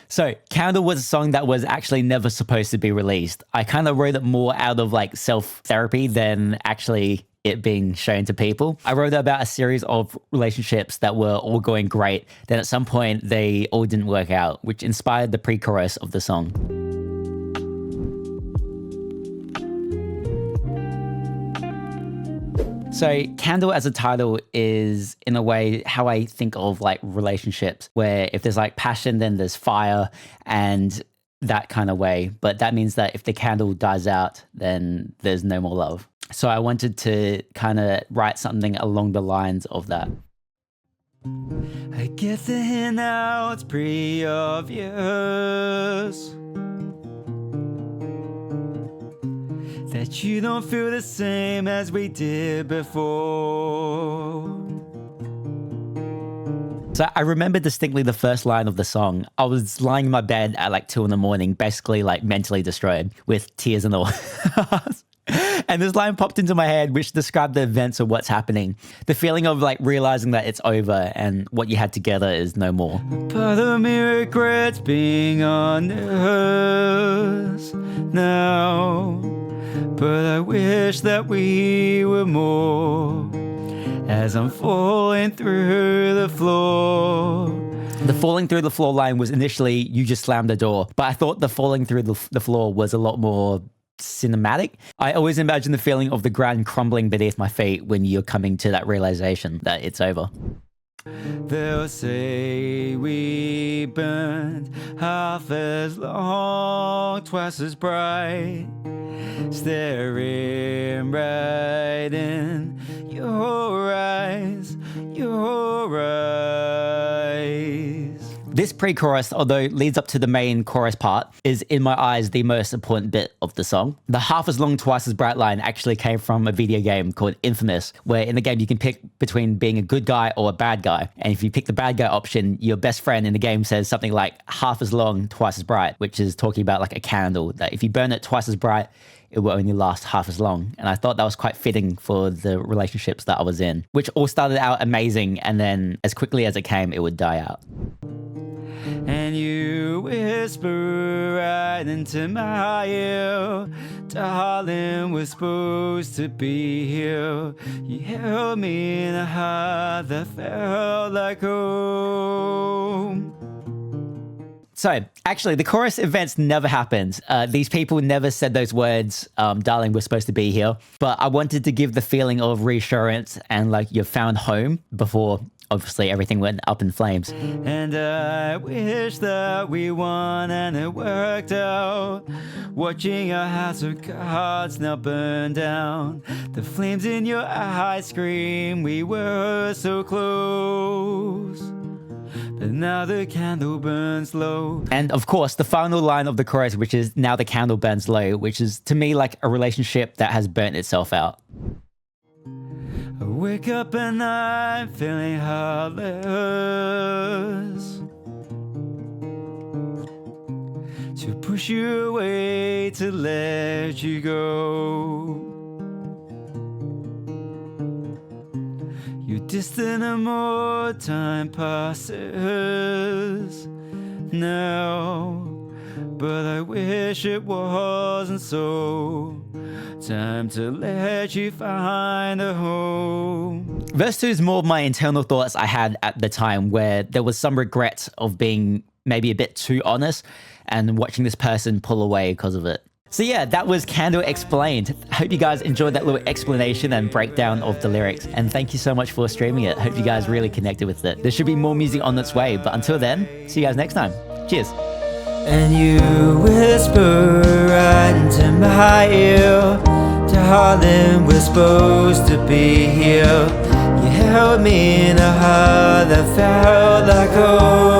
So Candle was a song that was actually never supposed to be released. I kind of wrote it more out of like self-therapy than actually it being shown to people. I wrote about a series of relationships that were all going great. Then at some point they all didn't work out, which inspired the pre-chorus of the song. So Candle as a title is, in a way, how I think of like relationships, where if there's like passion, then there's fire and that kind of way. But that means that if the candle dies out, then there's no more love. So I wanted to kind of write something along the lines of that. I get the hint now, it's pretty obvious that you don't feel the same as we did before. So I remember distinctly the first line of the song. I was lying in my bed at like 2 a.m, basically like mentally destroyed with tears and all. And this line popped into my head, which described the events of what's happening. The feeling of like realizing that it's over and what you had together is no more. Part of me regrets being honest now, but I wish that we were more. As I'm falling through the floor. The falling through the floor line was initially you just slammed the door, but I thought the falling through the floor was a lot more cinematic. I always imagine the feeling of the ground crumbling beneath my feet when you're coming to that realization that it's over. They'll say we burned half as long, twice as bright, staring right in your eyes, your eyes. This pre-chorus, although it leads up to the main chorus part, is in my eyes the most important bit of the song. The half as long, twice as bright line actually came from a video game called Infamous, where in the game you can pick between being a good guy or a bad guy. And if you pick the bad guy option, your best friend in the game says something like half as long, twice as bright, which is talking about like a candle, that if you burn it twice as bright, it will only last half as long. And I thought that was quite fitting for the relationships that I was in, which all started out amazing. And then as quickly as it came, it would die out. And you whisper right into my ear, darling, we're supposed to be here. You held me in a heart that felt like home. So, actually, the chorus events never happened. These people never said those words, darling, we're supposed to be here. But I wanted to give the feeling of reassurance and like you've found home before obviously everything went up in flames. And I wish that we won and it worked out. Watching our house of cards now burn down. The flames in your eyes scream, we were so close. But now the candle burns low. And of course, the final line of the chorus, which is now the candle burns low, which is to me like a relationship that has burnt itself out. I wake up and I'm feeling heartless. To push you away, to let you go. You're distant and more time passes now, but I wish it wasn't so. Time to let you find a home. Verse 2 is more of my internal thoughts I had at the time, where there was some regret of being maybe a bit too honest and watching this person pull away because of it. So yeah, that was Candle Explained. I hope you guys enjoyed that little explanation and breakdown of the lyrics. And thank you so much for streaming it. Hope you guys really connected with it. There should be more music on its way. But until then, see you guys next time. Cheers. And you whisper right into my ear, darling, we're supposed to be here. You held me in a heart that felt like home.